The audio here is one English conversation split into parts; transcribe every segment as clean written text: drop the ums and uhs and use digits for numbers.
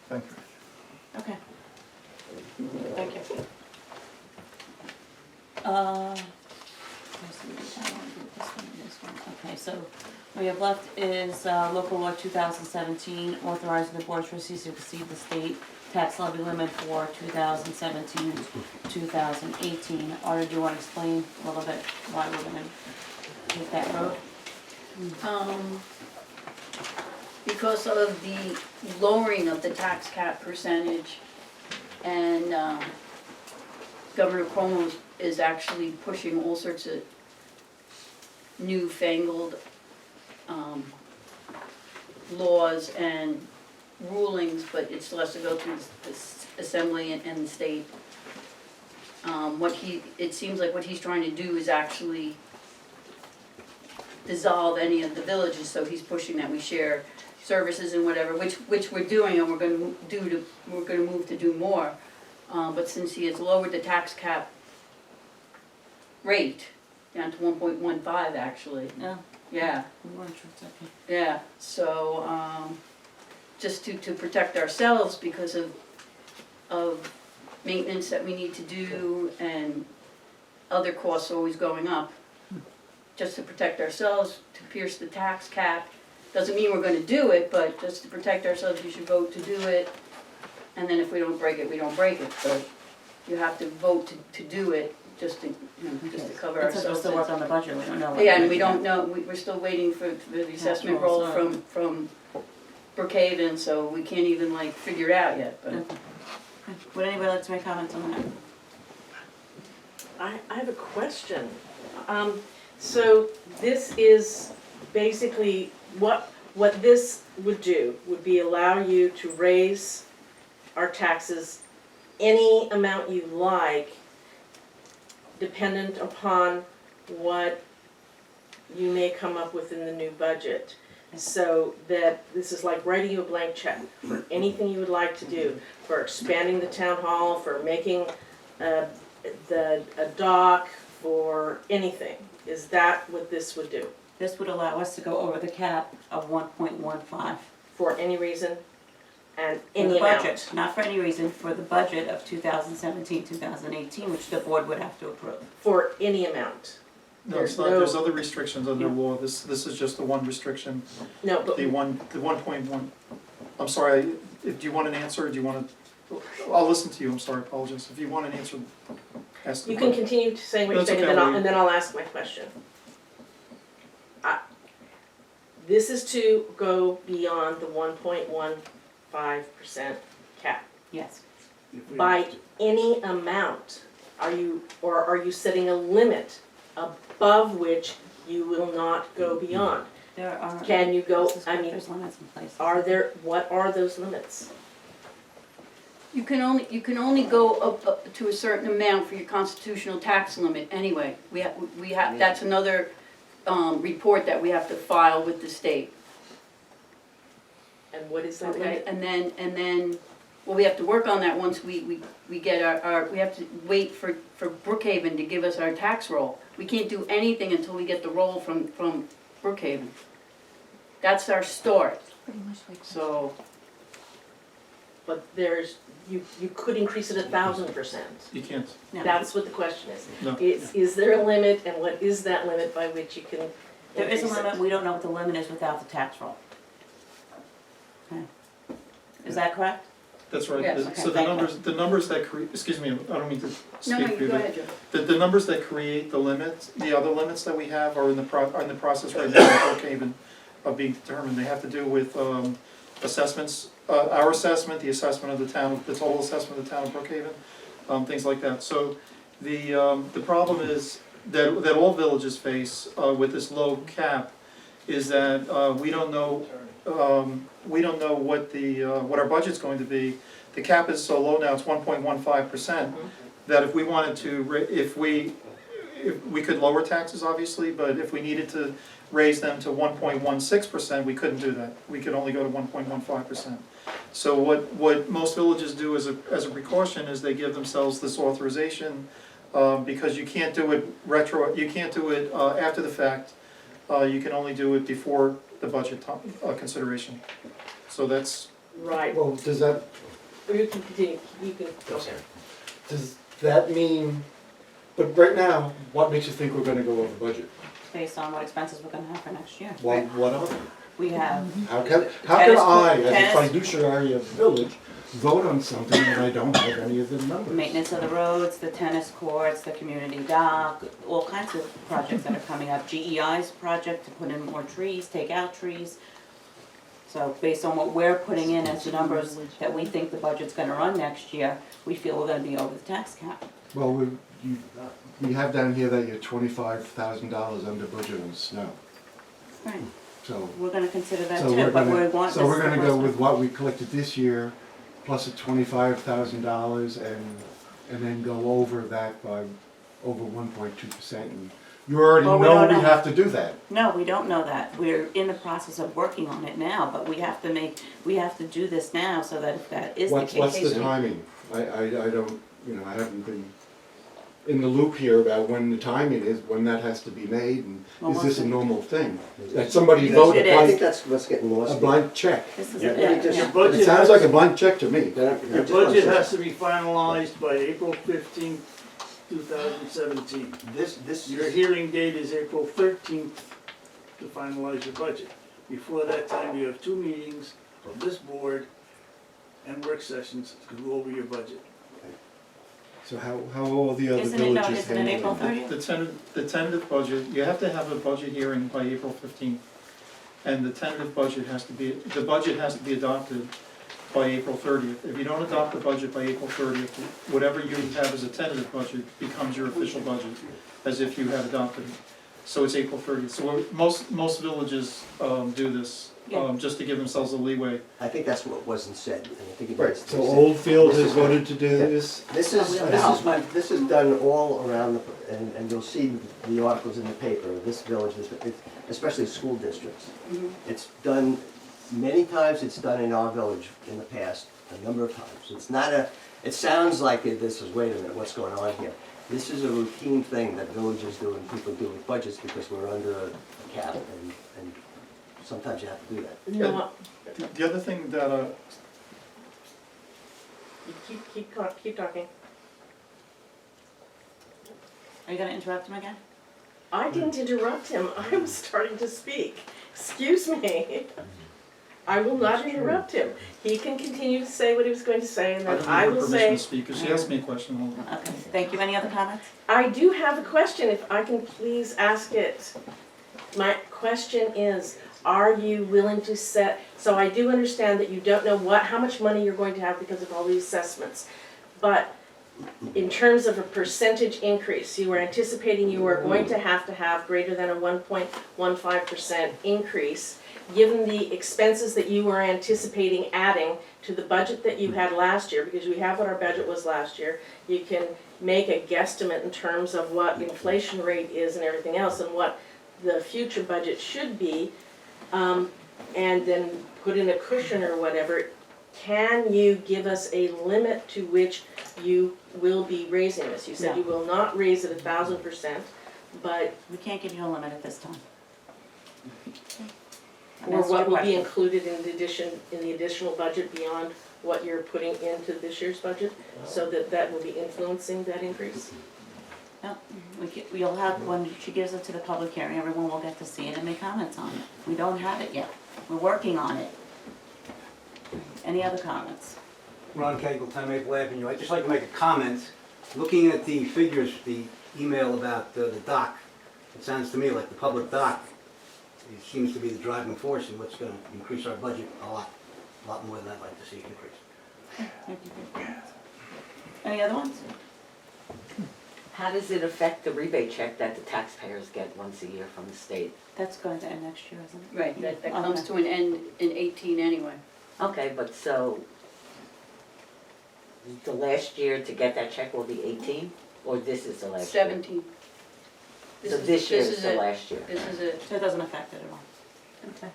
Thank you. Okay. Thank you. Let's see, I wanna do this one and this one. Okay, so what we have left is local law 2017, authorizing the board of trustees to exceed the state tax levy limit for 2017, 2018. Artie, do you want to explain a little bit why we're gonna take that road? Because of the lowering of the tax cap percentage, and Governor Cuomo is actually pushing all sorts of newfangled laws and rulings, but it still has to go through the assembly and the state. It seems like what he's trying to do is actually dissolve any of the villages, so he's pushing that we share services and whatever, which we're doing, and we're gonna move to do more. But since he has lowered the tax cap rate down to 1.15 actually. Yeah. Yeah, We weren't sure, it's okay. yeah, so, just to protect ourselves because of maintenance that we need to do and other costs always going up. Just to protect ourselves, to pierce the tax cap, doesn't mean we're gonna do it, but just to protect ourselves, you should vote to do it. And then if we don't break it, we don't break it, but you have to vote to do it, just to, just to cover And since we're ourselves. still working on the budget, we don't know. what Yeah, and we're we gonna don't know, we're still waiting for the assessment roll, roll so- from Brookhaven, so we can't even like figure it out yet, but. do. Okay. Would anybody like to make comments on that? I have a question. So this is basically, what this would do would be allow you to raise our taxes any amount you like, dependent upon what you may come up with in the new budget. So that this is like writing you a blank check for anything you would like to do, for expanding the town hall, for making a dock, for anything. Is that what this would do? This would allow us to go over the cap of 1.15. For any reason and For any the amount? budget, not for any reason, for the budget of 2017, 2018, which the board would have to approve. For any amount? No, it's not, there's other restrictions under law, this is just the one restriction, No, but the 1.1, I'm sorry, do you want an answer, or do you want to, I'll listen to you, I'm sorry, apologize, if you want an answer, ask the you can question. continue saying what you're That's saying, okay, and then I'll ask my question. This is to go beyond the 1.15% cap. Yes. By any amount, are you setting a limit above which you will not go beyond? There are. Can you go, This is I what- mean, There's limits in place. what are those limits? You can only go up to a certain amount for your constitutional tax limit anyway. We have, that's another, report that we have to file with the state. And what is that Okay, limit? and then, well, we have to work on that once we get our, we have to wait for Brookhaven to give us our tax roll. We can't do anything until we get the roll from Brookhaven. That's our start, Pretty much like. so, But you could increase it 1,000%. You can't, No. That's what the question is. no. Is there a limit, and what is that limit by which you can There is a increase it? limit, we don't know what the limit is without the tax roll. Okay. Is that correct? That's right, Yes. so Okay, the thank you. numbers that create, excuse me, I don't mean to no, speak no, for you you, go but ahead, Joe. the numbers that create the limits, the other limits that we have are in the process right now in Brookhaven of being determined. They have to do with assessments, our assessment, the assessment of the town, the total assessment of the town of Brookhaven, things like that. So the problem is that all villages face with this low cap is that we don't know what our budget's going to be. The cap is so low now, it's 1.15%, that if we wanted to, if we could lower taxes obviously, but if we needed to raise them to 1.16%, we couldn't do that. We could only go to 1.15%. So what most villages do as a precaution is they give themselves this authorization, because you can't do it you can't do it after the fact. You can only do it before the budget consideration. So that's Right, Well, does that, you can continue, you can go. does that mean, but right now, what makes you think we're gonna go over budget? Based on what expenses we're gonna have for next year. What are they? We have, How can Tennis I, court- as a tennis- fiduciary of the village, vote on something when I don't have any of the numbers? maintenance of the roads, the tennis courts, the community dock, all kinds of projects that are coming up. GEI's project to put in more trees, take out trees. So based on what we're putting in as the numbers that we think the budget's gonna run next year, we feel we're gonna be over the tax cap. Well, we have down here that you're $25,000 under budget on snow, Right. so. We're gonna consider that So too, we're but we gonna, want. so this we're is the gonna first go one. with what we collected this year, plus a $25,000 and then go over that by over 1.2%. And you already Well, we know don't we know. have to do that. No, we don't know that. We're in the process of working on it now, but we have to do this now so that if that is the case. What's the timing? I don't, I haven't been in the loop here about when the timing is, when that has to be made, and Well, is this a what's it? normal thing? That somebody Yes, vote it a is. I think blank, that's what's getting lost. a here. blank check? This is, Yeah, yeah, let me just- yeah. Your budget It sounds has- like a blank check to me. Then- Your just one budget second. has to be finalized by April 15th, 2017. Your hearing date is April 13th to finalize your budget. Before that time, you have 2 meetings of this board and work sessions to go over your budget. So how are all the other Isn't it, no, villages isn't it April handling it? 30th? The tentative budget, you have to have a budget hearing by April 15th. And the tentative budget has to be, the budget has to be adopted by April 30th. If you don't adopt the budget by April 30th, whatever you have as a tentative budget becomes your official budget, as if you had adopted it. So it's April 30th. So most villages do this, just to give themselves a leeway. I think that's what wasn't said, and I think it Right, needs to so be said. Oldfield This has is- voted to do Yeah. this? This is done all around, and you'll see the articles in the paper, this village, especially school districts. Mhm. It's done, many times it's done in our village in the past, a number of times. It's not it sounds like this is, wait a minute, what's going on here? This is a routine thing that villages do and people do with budgets because we're under a cap, and sometimes you have to do that. No, The other thing that, you keep talking. Are you gonna interrupt him again? I didn't interrupt him, I was starting to speak. Excuse me. I will not interrupt him. He can continue to say what he was going to say, and I then don't I need her will permission say, to speak, because she asked me a question. Hold on. Okay, thank you. Any other comments? I do have a question, if I can please ask it. My question is, are you willing to set, so I do understand that you don't know how much money you're going to have because of all the assessments, but in terms of a percentage increase, you are anticipating you are going to have greater than a 1.15% increase, given the expenses that you are anticipating adding to the budget that you had last year, because we have what our budget was last year, you can make a guesstimate in terms of what inflation rate is and everything else, and what the future budget should be, and then put in a cushion or whatever. Can you give us a limit to which you will be raising this? You said No. you will not raise it 1,000%, but, We can't give you a limit at this time. And or that's what your will be question. included in the additional budget beyond what you're putting into this year's budget, so that will be influencing that increase? No, we'll have, when she gives it to the public hearing, everyone will get to see it and make comments on it. We don't have it yet. We're working on it. Any other comments? Ron Cagle, 10 Maple Avenue. I'd just like to make a comment. Looking at the figures, the email about the dock, it sounds to me like the public dock, it seems to be the driving force in what's going to increase our budget a lot more than I'd like to see increase. Thank you for your comments. Any other ones? How does it affect the rebate check that the taxpayers get once a year from the state? That's going to end next year, isn't it? Right, that comes Okay. to an end in 18 anyway. Okay, but so, the last year to get that check will be 18, or this is the last year? 17. So this year is the it. last year? This is it. So it doesn't affect it at all. Okay.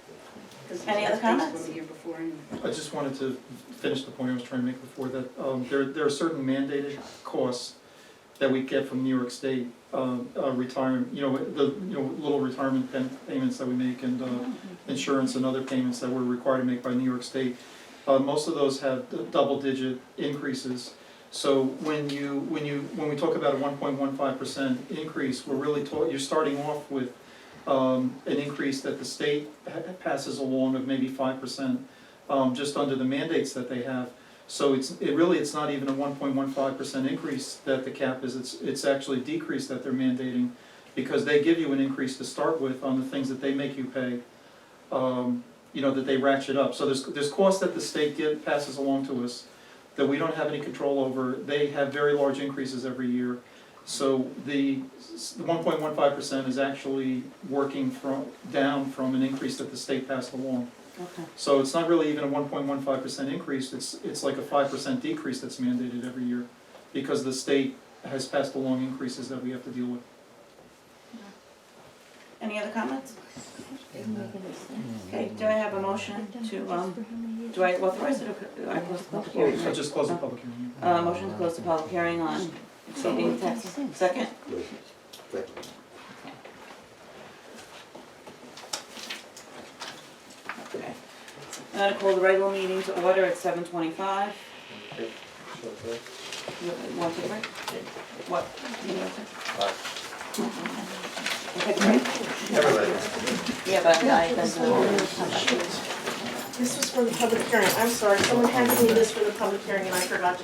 'Cause Any other that's based comments? from the year before anyway. I just wanted to finish the point I was trying to make before, that there are certain mandated costs that we get from New York State, retirement, little retirement payments that we make, and insurance and other payments that we're required to make by New York State. most of those have double-digit increases. So when we talk about a 1.15% increase, we're really you're starting off with an increase that the state passes along of maybe 5%, just under the mandates that they have. So it's not even a 1.15% increase that the cap is, it's actually a decrease that they're mandating, because they give you an increase to start with on the things that they make you pay, that they ratchet up. So there's costs that the state passes along to us that we don't have any control over. They have very large increases every year. So the 1.15% is actually working down from an increase that the state passed along. Okay. So it's not really even a 1.15% increase, it's like a 5% decrease that's mandated every year, because the state has passed along increases that we have to deal with. Any other comments? Okay, do I have a motion to, do I authorize it or do I close the public hearing? So just close the public hearing. Motion to close the public hearing on exceeding taxes. Second? Okay. I'm gonna call the regular meeting to order at 7:25. You want to take a break? What? You want to? Take a break? Yeah, but I, that's This was for the public hearing, I'm sorry, someone handed me this for the public hearing and I forgot to